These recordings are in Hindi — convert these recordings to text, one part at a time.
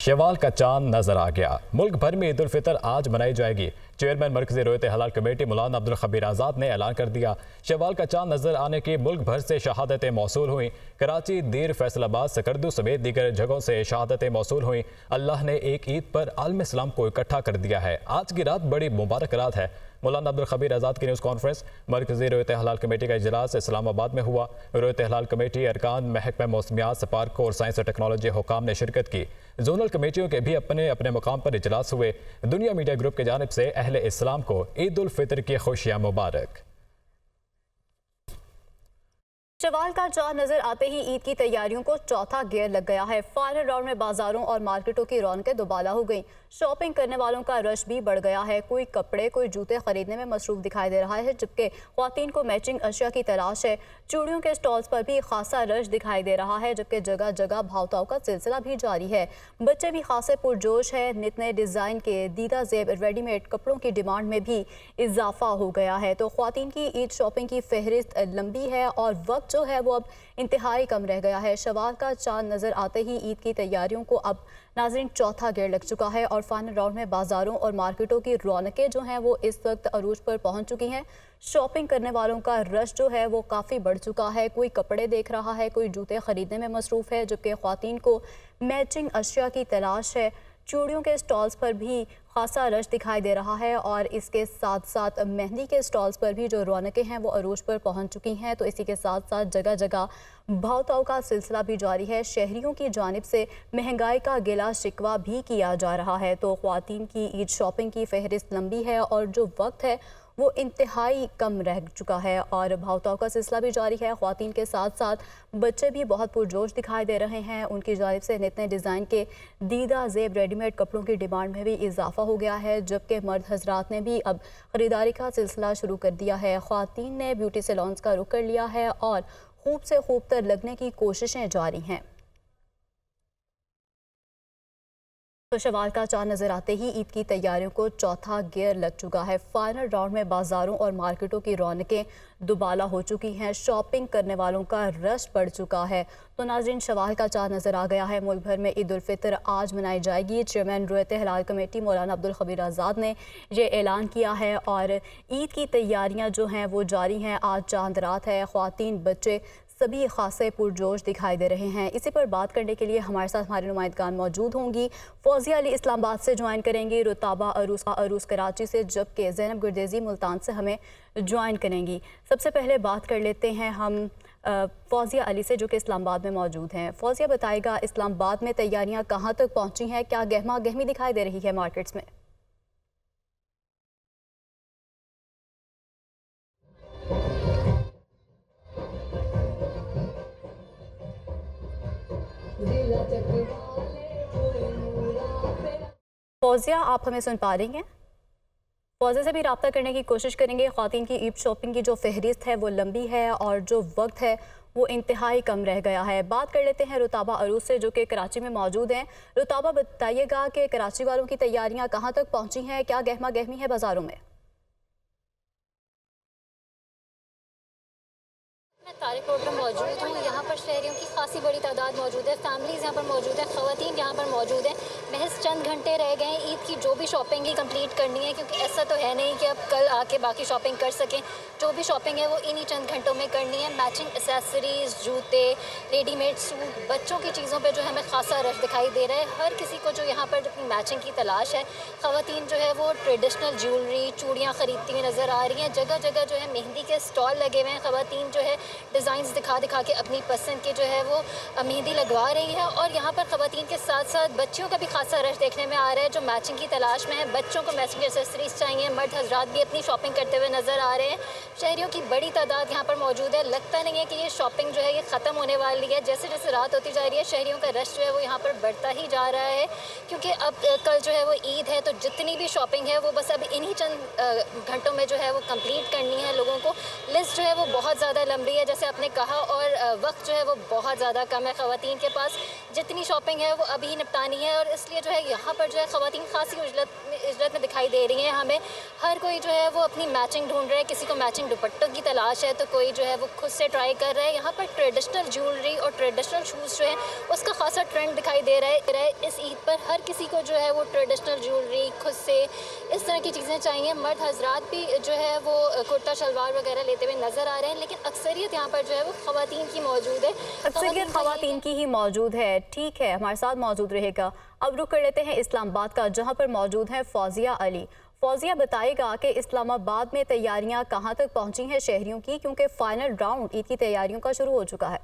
शवाल का चांद नजर आ गया। मुल्क भर में ईद उल फितर आज मनाई जाएगी। चेयरमैन मरकजी रोयत हलाल कमेटी मौलाना अब्दुल खबीर आज़ाद ने ऐलान कर दिया। शवाल का चांद नजर आने की मुल्क भर से शहादतें मौसूल हुई। कराची, दीर, फैसलाबाद, सकरदू समेत दीगर जगहों से शहादतें मौसूल हुई। अल्लाह ने एक ईद पर आलम इस्लाम को इकट्ठा कर दिया है। आज की रात बड़ी मुबारक रात है। मौलाना अब्दुल खबीर आज़ाद की न्यूज़ कॉन्फ्रेंस मरकजी रोयत हलाल कमेटी का इजलास इस्लामाबाद में हुआ। रोयत हलाल कमेटी अरकान, महकमा मौसमियात, स्पार्को और साइंस और टेक्नोलॉजी हुकाम ने शिरकत की। जोनल कमेटियों के भी अपने अपने मुकाम पर इजलास हुए। दुनिया मीडिया ग्रुप की जानिब से अहले इस्लाम को ईद उल फितर की खुशियाँ मुबारक। शवाल का चांद नजर आते ही ईद की तैयारियों को चौथा गियर लग गया है। फाइनल राउंड में बाजारों और मार्केटों की रौनकें दोबाला हो गई। शॉपिंग करने वालों का रश भी बढ़ गया है। कोई कपड़े, कोई जूते खरीदने में मसरूफ दिखाई दे रहा है, जबकि ख्वातीन को मैचिंग अशिया की तलाश है। चूड़ियों के स्टॉल्स पर भी खासा रश दिखाई दे रहा है, जबकि जगह जगह भावताओं का सिलसिला भी जारी है। बच्चे भी खासे पुरजोश है। नित नए डिज़ाइन के दीदा जेब रेडीमेड कपड़ों की डिमांड में भी इजाफा हो गया है। तो ख्वातीन की ईद शॉपिंग की फहरिस्त लंबी है और वक्त जो है वो अब इंतहाई कम रह गया है। शवाल का चांद नजर आते ही ईद की तैयारियों को अब नाज़रीन चौथा गेयर लग चुका है और फाइनल राउंड में बाजारों और मार्केटों की रौनकें जो हैं वो इस वक्त अरूज पर पहुंच चुकी हैं। शॉपिंग करने वालों का रश जो है वो काफ़ी बढ़ चुका है। कोई कपड़े देख रहा है, कोई जूते खरीदने में मसरूफ़ है, जबकि ख्वातीन को मैचिंग अशिया की तलाश है। चूड़ियों के स्टॉल्स पर भी खासा रश दिखाई दे रहा है और इसके साथ साथ मेहंदी के स्टॉल्स पर भी जो रौनकें हैं वो अरूज पर पहुंच चुकी हैं। तो इसी के साथ साथ जगह जगह भाव-ताव का सिलसिला भी जारी है। शहरियों की जानिब से महंगाई का गिला शिकवा भी किया जा रहा है। तो ख्वातीन की ईद शॉपिंग की फहरिस्त लंबी है और जो वक्त है वो इंतहाई कम रह चुका है और भाव-ताव का सिलसिला भी जारी है। ख्वातीन के साथ साथ बच्चे भी बहुत पुरजोश दिखाई दे रहे हैं। उनकी जानिब से नित नए डिज़ाइन के दीदा जेब रेडीमेड कपड़ों की डिमांड में भी इजाफा हो गया है, जबकि मर्द हजरात ने भी अब ख़रीदारी का सिलसिला शुरू कर दिया है। ख्वातीन ने ब्यूटी सैलून्स का रुख कर लिया है और खूब से खूब तर लगने की कोशिशें जारी हैं। तो शवाल का चांद नजर आते ही ईद की तैयारियों को चौथा गियर लग चुका है। फाइनल राउंड में बाजारों और मार्केटों की रौनकें दुबाला हो चुकी हैं। शॉपिंग करने वालों का रश बढ़ चुका है। तो नाज़रीन, शवाल का चांद नजर आ गया है। मुल्क भर में ईद उल फितर आज मनाई जाएगी। चेयरमैन रोयत हलाल कमेटी मौलाना अब्दुल खबीर आज़ाद ने ये ऐलान किया है और ईद की तैयारियाँ जो हैं वो जारी हैं। आज चांद रात है। ख्वातीन, बच्चे सभी खासे पुरजोश दिखाई दे रहे हैं। इसी पर बात करने के लिए हमारे साथ हमारी नुमाइंदगान मौजूद होंगी। फौजिया अली इस्लामाबाद से ज्वाइन करेंगी, रुताबा अरूस कराची से, जबकि ज़ैनब गुरदेजी मुल्तान से हमें ज्वाइन करेंगी। सबसे पहले बात कर लेते हैं हम फौजिया अली से, जो कि इस्लामाबाद में मौजूद हैं। फौजिया, बताएगा इस्लामाबाद में तैयारियाँ कहाँ तक पहुँची हैं? क्या गहमा गहमी दिखाई दे रही है मार्केट्स में? फौजिया, आप हमें सुन पा रही हैं? फौजिया से भी रब्ता करने की कोशिश करेंगे। ख्वातीन की ईद शॉपिंग की जो फहरिस्त है वो लंबी है और जो वक्त है वो इंतहाई कम रह गया है। बात कर लेते हैं रुताबा अरूस से, जो कि कराची में मौजूद हैं। रुताबा, बताइएगा कि कराची वालों की तैयारियां कहाँ तक पहुँची हैं? क्या गहमा गहमी है बाज़ारों में? मैं तारिक रोड पर मौजूद हूँ। यहाँ पर शहरियों की खासी बड़ी तादाद मौजूद है। फैमिलीज़ यहाँ पर मौजूद है, ख़वातीन यहाँ पर मौजूद हैं। महज चंद घंटे रह गए हैं ईद की जो भी शॉपिंग ही कंप्लीट करनी है, क्योंकि ऐसा तो है नहीं कि अब कल आके बाकी शॉपिंग कर सकें। जो भी शॉपिंग है वो इन्हीं चंद घंटों में करनी है। मैचिंग एसेसरीज़, जूते, रेडीमेड सूट, बच्चों की चीज़ों पर जो है हमें खासा रश दिखाई दे रहा है। हर किसी को जो यहाँ पर अपनी मैचिंग की तलाश है। ख़वातीन जो है वो ट्रेडिशनल ज्वेलरी, चूड़ियाँ ख़रीदती हुई नज़र आ रही हैं। जगह जगह जो है मेहंदी के स्टॉल लगे हुए हैं। ख़वातीन जो है डिज़ाइंस दिखा दिखा के अपनी पसंद के जो है वो मेहंदी लगवा रही है। और यहाँ पर ख़वातीन के साथ साथ बच्चियों का भी खासा रश देखने में आ रहा है, जो मैचिंग की तलाश में है। बच्चों को मैचिंग एसेसरीज चाहिए। मर्द हजरात भी अपनी शॉपिंग करते हुए नज़र आ रहे हैं। शहरियों की बड़ी तादाद यहाँ पर मौजूद है। लगता नहीं है कि ये शॉपिंग जो है ये ख़त्म होने वाली है। जैसे जैसे रात होती जा रही है शहरियों का रश जो है वो यहाँ पर बढ़ता ही जा रहा है, क्योंकि अब कल जो है वो ईद है। तो जितनी भी शॉपिंग है वो बस अब इन्हीं चंद घंटों में जो है वो कंप्लीट करनी है लोगों को। लिस्ट जो है वो बहुत ज़्यादा लंबी है। जैसे आपने कहा, और वक्त जो है वो बहुत ज़्यादा कम है ख़वातीन के पास। जितनी शॉपिंग है वो अभी निपटानी है, और इसलिए जो है यहाँ पर जो है ख़वातीन खासी उजलत में दिखाई दे रही हैं हमें। हर कोई जो है वो अपनी मैचिंग ढूंढ रहा है, किसी को मैचिंग दुपट्टों की तलाश है, तो कोई जो है वो खुद से ट्राई कर रहा है। यहाँ पर ट्रेडिशनल ज्वेलरी और ट्रेडिशनल शूज़ जो है उसका खासा ट्रेंड दिखाई दे रहा है। इस ईद पर हर किसी को जो है वो ट्रेडिशनल ज्वेलरी खुद से इस तरह की चीज़ें चाहिए। मर्द हजरात भी जो है वो कुर्ता शलवार वगैरह लेते हुए नज़र आ रहे हैं, लेकिन अक्सरियत यहाँ पर जो है वो ख़वातीन की मौजूद है। अक्सरियत ख़वातीन की ही मौजूद है। ठीक है, हमारे साथ मौजूद रहेगा। अब रुख कर लेते हैं इस्लामाबाद का, जहाँ पर मौजूद है फौजिया अली। फौजिया बताएगा कि इस्लामाबाद में तैयारियां कहां तक पहुंची हैं शहरियों की, क्योंकि फाइनल राउंड ईद की तैयारियों का शुरू हो चुका है।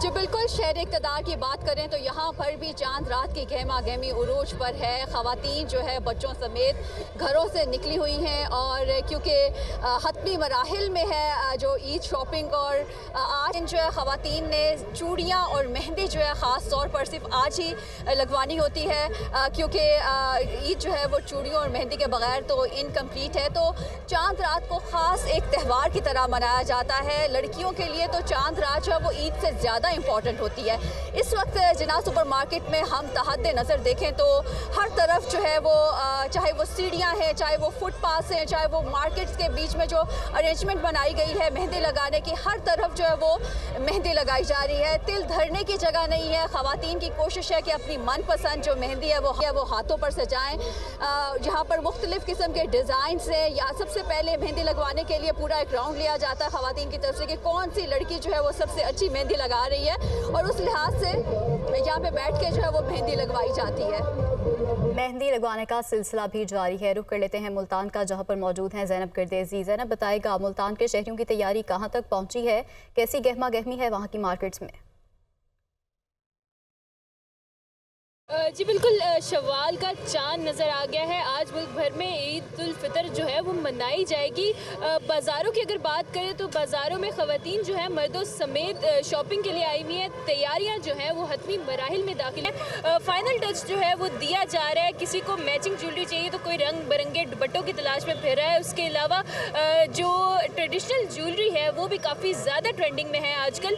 जो बिल्कुल शहर इक़्तिदार की बात करें तो यहाँ पर भी चांद रात की गहमा गहमी उरूज पर है। ख़वातीन जो है बच्चों समेत घरों से निकली हुई हैं, और क्योंकि हतमी मराहिल में है जो ईद शॉपिंग, और आज जो है ख़वातीन ने चूड़ियाँ और मेहंदी जो है ख़ास तौर पर सिर्फ आज ही लगवानी होती है, क्योंकि ईद जो है वो चूड़ियों और मेहंदी के बगैर तो इनकम्प्लीट है। तो चांद रात को ख़ास एक त्यौहार की तरह मनाया जाता है। लड़कियों के लिए तो चांद रात जो है वो ईद से ज़्यादा इम्पॉर्टेंट होती है। इस वक्त जिन्ना सुपर मार्केट में हम तहद्दे नज़र देखें तो हर तरफ जो है वो चाहे वो सीढ़ियाँ हैं, चाहे वो फुटपाथ हैं, चाहे वो मार्केट्स के बीच में जो अरेंजमेंट बनाई गई है मेहंदी लगाने की, हर तरफ जो है वो मेहंदी लगाई जा रही है। तिल धरने की जगह नहीं है। ख़वातीन की कोशिश है कि अपनी मनपसंद जो मेहंदी है वो हाथों पर सजाएँ। यहाँ पर मुख्तलिफ़ किस्म के डिज़ाइन से या सबसे पहले मेहंदी लगवाने के लिए पूरा एक राउंड लिया जाता है ख़वातीन की तरफ से कि कौन सी लड़की जो है वो सबसे अच्छी मेहंदी लगा रही है, और उस लिहाज से यहाँ पे बैठ के जो है वो मेहंदी लगवाई जाती है। मेहंदी लगवाने का सिलसिला भी जारी है। रुख कर लेते हैं मुल्तान का, जहाँ पर मौजूद हैं ज़ैनब गिरदेज़ी। ज़ैनब बताएगा मुल्तान के शहरियों की तैयारी कहाँ तक पहुँची है, कैसी गहमा गहमी है वहाँ की मार्केट्स में? जी बिल्कुल, शव्वाल का चांद नज़र आ गया है। आज मुल्क भर में ईद उल फितर जो है वो मनाई जाएगी। बाज़ारों की अगर बात करें तो बाज़ारों में ख़वातीन जो है मर्दों समेत शॉपिंग के लिए आई हुई हैं। तैयारियां जो हैं वो हतमी मराहिल में दाखिल हैं। फाइनल टच जो है वो दिया जा रहा है। किसी को मैचिंग ज्वेलरी चाहिए तो कोई रंग बिरंगे दुपट्टों की तलाश में फिर रहा है। उसके अलावा जो ट्रेडिशनल ज्वेलरी है वो भी काफ़ी ज़्यादा ट्रेंडिंग में है आजकल।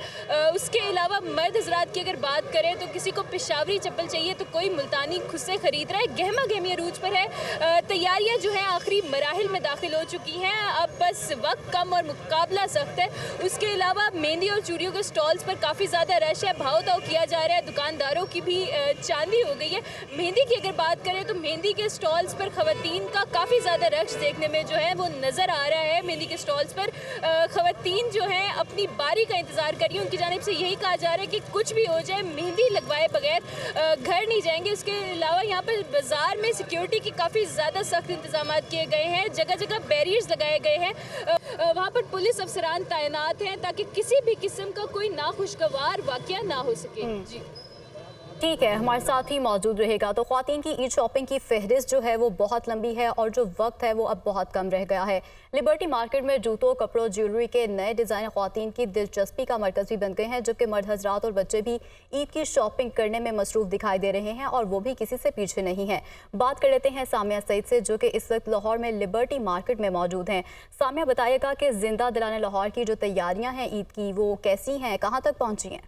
उसके अलावा मर्द हज़रात की अगर बात करें तो किसी को पेशावरी चप्पल चाहिए तो कोई मुल्तानी खुद से खरीद रहा है। गहमा गहमी अरूज पर है। तैयारियां जो है आखिरी मराहिल में दाखिल हो चुकी हैं। अब बस वक्त कम और मुकाबला सख्त है। उसके अलावा मेहंदी और चूड़ियों के स्टॉल्स पर काफ़ी ज़्यादा रश है। भाव ताव किया जा रहा है। दुकानदारों की भी चांदी हो गई है। मेहंदी की अगर बात करें तो मेहंदी के स्टॉल्स पर ख़वातीन का काफ़ी ज़्यादा रश देखने में जो है वो नज़र आ रहा है। मेहंदी के स्टॉल्स पर ख़वातीन जो हैं अपनी बारी का इंतज़ार कर रही हैं। उनकी जानिब से यही कहा जा रहा है कि कुछ भी हो जाए मेहंदी लगवाए बगैर घर नहीं जाएंगे। उसके अलावा यहाँ पर बाज़ार में सिक्योरिटी की काफ़ी ज़्यादा सख्त इंतजाम किए गए हैं। जगह जगह बैरियर्स लगाए गए हैं। वहाँ पर पुलिस अफसरान तैनात हैं ताकि किसी भी किस्म का कोई नाखुशगवार वाक़या ना हो सके। जी ठीक है, हमारे साथ ही मौजूद रहेगा। तो ख्वातीन की ईद शॉपिंग की फहरिस्त जो है वो बहुत लंबी है और जो वक्त है वो अब बहुत कम रह गया है। लिबर्टी मार्केट में जूतों, कपड़ों, ज्वेलरी के नए डिज़ाइन ख्वातीन की दिलचस्पी का मरकज़ भी बन गए हैं, जबकि मर्द हजरात और बच्चे भी ईद की शॉपिंग करने में मसरूफ़ दिखाई दे रहे हैं और वो भी किसी से पीछे नहीं है। बात कर लेते हैं सामिया सईद से, जो कि इस वक्त लाहौर में लिबर्टी मार्केट में मौजूद हैं। सामिया बताइएगा कि जिंदा दिलाने लाहौर की जो तैयारियाँ हैं ईद की वो कैसी हैं, कहाँ तक पहुँची हैं?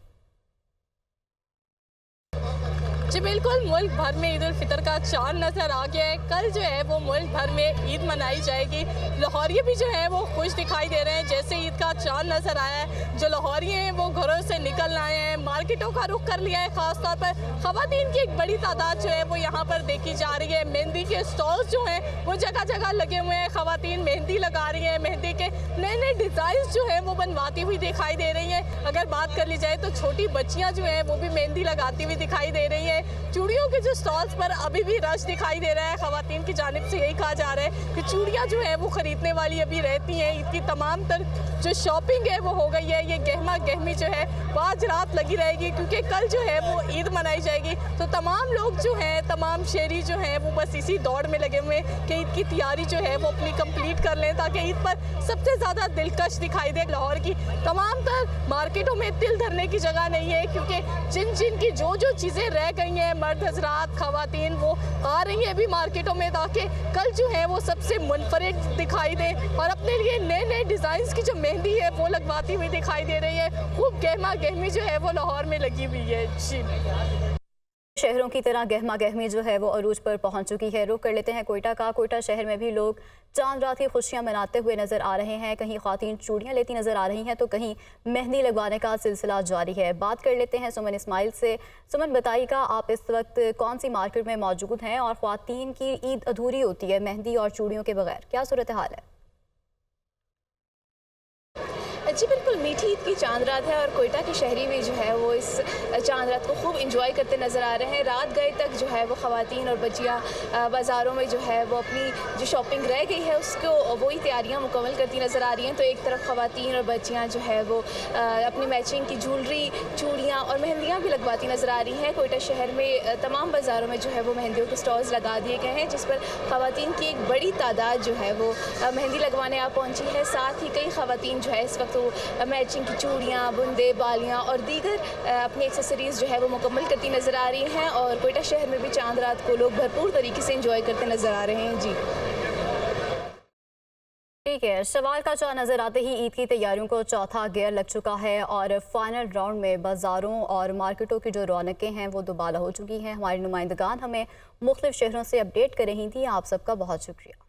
जी बिल्कुल, मुल्क भर में ईद उल फितर का चांद नज़र आ गया है। कल जो है वो मुल्क भर में ईद मनाई जाएगी। लाहौरी भी जो है वो खुश दिखाई दे रहे हैं जैसे ईद का चांद नज़र आया है। जो लाहौरी हैं वो घरों से निकल आए हैं, मार्केटों का रुख कर लिया है। ख़ास तौर पर ख़वातीन की एक बड़ी तादाद जो है वो यहाँ पर देखी जा रही है। मेहंदी के स्टॉल्स जो हैं वो जगह जगह लगे हुए हैं। ख़वातीन मेहंदी लगा रही हैं, मेहंदी के नए नए डिज़ाइन जो हैं वो बनवाती हुई दिखाई दे रही हैं। अगर बात कर ली जाए तो छोटी बच्चियाँ जो हैं वो भी मेहंदी लगाती हुई दिखाई दे रही हैं। चूड़ियों के जो स्टॉल्स पर अभी भी रश दिखाई दे रहा है। ख़वातीन की जानिब से यही कहा जा रहा है कि चूड़ियाँ जो है वो ख़रीदने वाली अभी रहती हैं। ईद की तमाम तर जो शॉपिंग है वो हो गई है। ये गहमा गहमी जो है वो आज रात लगी रहेगी, क्योंकि कल जो है वो ईद मनाई जाएगी। तो तमाम लोग जो हैं, तमाम शहरी जो हैं वो बस इसी दौड़ में लगे हुए हैं कि ईद की तैयारी जो है वो अपनी कंप्लीट कर लें, ताकि ईद पर सबसे ज़्यादा दिलकश दिखाई दे। लाहौर की तमाम तर मार्केटों में तिल धरने की जगह नहीं है, क्योंकि जिन जिन की जो जो चीज़ें रह गई रही हैं, मर्द हजरात खवातीन वो आ रही हैं अभी मार्केटों में ताकि कल जो है वो सबसे मुनफरिद दिखाई दे और अपने लिए नए नए डिज़ाइंस की जो मेहंदी है वो लगवाती हुई दिखाई दे रही है। खूब गहमा गहमी जो है वो लाहौर में लगी हुई है। जी, शहरों की तरह गहमा गहमी जो है वो अरूज पर पहुंच चुकी है। रुख कर लेते हैं कोयटा का। कोयटा शहर में भी लोग चांद रात की खुशियां मनाते हुए नजर आ रहे हैं। कहीं ख्वातीन चूड़ियां लेती नजर आ रही हैं तो कहीं मेहंदी लगवाने का सिलसिला जारी है। बात कर लेते हैं सुमन इस्माइल से। सुमन, बताइएगा आप इस वक्त कौन सी मार्केट में मौजूद हैं और ख्वातीन की ईद अधूरी होती है मेहंदी और चूड़ियों के बगैर, क्या सूरत हाल है? जी बिल्कुल, मीठी ईद की चांद रात है और कोयटा के शहरी भी जो है वो इस चांद रात को खूब इंजॉय करते नज़र आ रहे हैं। रात गए तक जो है वो ख़वातीन और बच्चियाँ बाज़ारों में जो है वो अपनी जो शॉपिंग रह गई है उसको वही तैयारियां मुकम्मल करती नज़र आ रही हैं। तो एक तरफ ख़वातीन और बच्चियाँ जो है वो अपनी मैचिंग की ज्वेलरी, चूड़ियाँ और मेहंदियाँ भी लगवाती नज़र आ रही हैं। कोयटा शहर में तमाम बाज़ारों में जो है वो मेहंदियों के स्टॉल्स लगा दिए गए हैं जिस पर ख़वातीन की एक बड़ी तादाद जो है वो मेहंदी लगवाने आ पहुँची है। साथ ही कई ख़वातीन जो है इस वक्त मैचिंग की चूड़ियाँ, बुंदे, बालियाँ और दीगर अपनी एक्सेसरीज़ जो है वो मुकम्मल करती नज़र आ रही हैं और कोयटा शहर में भी चांद रात को लोग भरपूर तरीके से इंजॉय करते नज़र आ रहे हैं। जी ठीक है, शवाल का चाँद नजर आते ही ईद की तैयारियों को चौथा गियर लग चुका है और फाइनल राउंड में बाज़ारों और मार्केटों की जो रौनकें हैं वो दुबाला हो चुकी हैं। हमारी नुमाइंदगान हमें मुख्तलिफ शहरों से अपडेट कर रही थी। आप सबका बहुत शुक्रिया।